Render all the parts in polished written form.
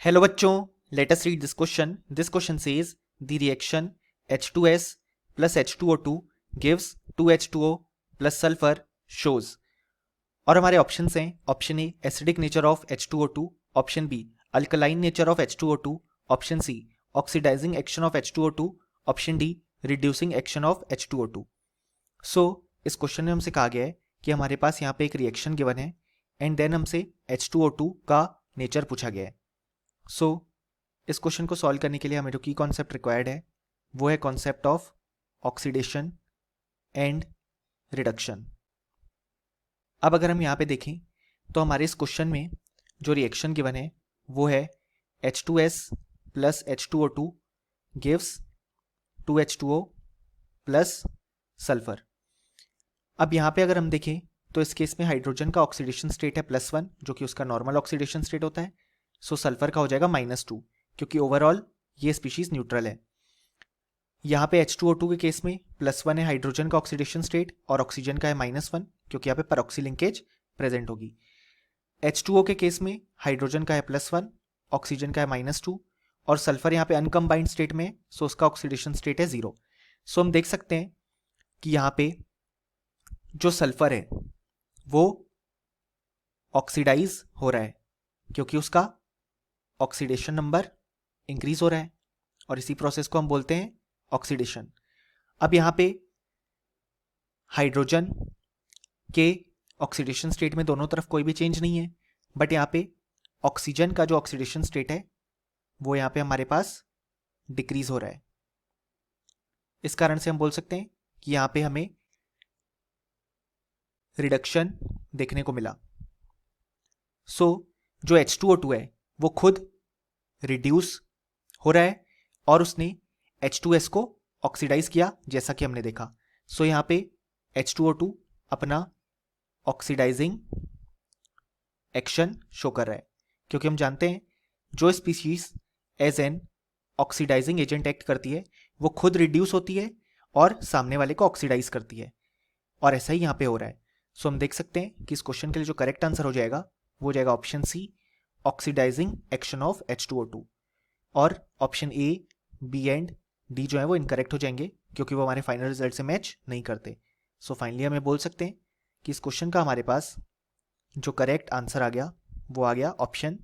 Hello बच्चों, let us read this question. This question says the reaction H2S plus H2O2 gives 2H2O plus sulfur shows. और हमारे options हैं. Option A acidic nature of H2O2, option B alkaline nature of H2O2, option C oxidizing action of H2O2, option D reducing action of H2O2. So इस question में हमसे कहा गया है कि हमारे पास यहाँ पे एक रिएक्शन गिवन है एंड देन हमसे H2O2 का नेचर पूछा गया है. सो इस क्वेश्चन को सॉल्व करने के लिए हमें जो की कॉन्सेप्ट रिक्वायर्ड है वो है concept of oxidation and reduction. अब अगर हम यहाँ पे देखें तो हमारे इस क्वेश्चन में जो रिएक्शन गिवन है वो है H2S plus H2O2 gives 2H2O plus sulphur. अब यहाँ पे अगर हम देखें तो इस केस में हाइड्रोजन का ऑक्सीडेशन स्टेट है +1 जो कि उसका नॉर्मल ऑक्सीडेशन स्टेट होता है. सो सल्फर का हो जाएगा -2 क्योंकि ओवरऑल ये स्पीशीज न्यूट्रल है. यहाँ पे H2O2 के केस में +1 है हाइड्रोजन का ऑक्सीडेशन स्टेट और ऑक्सीजन का है -1 क्योंकि यहाँ पे परऑक्सी लिंकेज प्रेजेंट होगी. H2O के केस में हाइड्रोजन का है +1, ऑक्सीजन का है -2 और सल्फर यहाँ पे अनकम्बाइंड स्टेट में, सो उसका ऑक्सीडेशन स्टेट है 0. सो हम देख सकते हैं कि यहाँ पे जो सल्फर है वो ऑक्सीडाइज हो रहा है क्योंकि उसका ऑक्सीडेशन नंबर इंक्रीज हो रहा है और इसी प्रोसेस को हम बोलते हैं ऑक्सीडेशन. अब यहाँ पे हाइड्रोजन के ऑक्सीडेशन स्टेट में दोनों तरफ कोई भी चेंज नहीं है, बट यहाँ पे ऑक्सीजन का जो ऑक्सीडेशन स्टेट है वो यहाँ पे हमारे पास डिक्रीज हो रहा है. इस कारण से हम बोल सकते हैं कि यहाँ पे हमें रिडक्शन देखने को मिला. सो जो H2O2 है वो खुद रिड्यूस हो रहा है और उसने H2S को ऑक्सीडाइज किया जैसा कि हमने देखा. सो यहाँ पे H2O2 अपना ऑक्सीडाइजिंग एक्शन शो कर रहा है क्योंकि हम जानते हैं जो species as an oxidizing agent act करती है वो खुद रिड्यूस होती है और सामने वाले को ऑक्सीडाइज करती है और ऐसा ही यहाँ पे हो रहा है. सो हम देख सकते हैं कि इस क्वेश्चन के लिए जो करेक्ट आंसर हो जाएगा वो हो जाएगा option C oxidizing action of H2O2 और option A B and D जो है वो इनकरेक्ट हो जाएंगे क्योंकि वो हमारे फाइनल रिजल्ट से मैच नहीं करते. सो फाइनली हमें बोल सकते हैं कि इस क्वेश्चन का हमारे पास जो करेक्ट आंसर आ गया वो आ गया option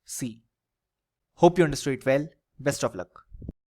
C. Hope you understood it well. Best of luck.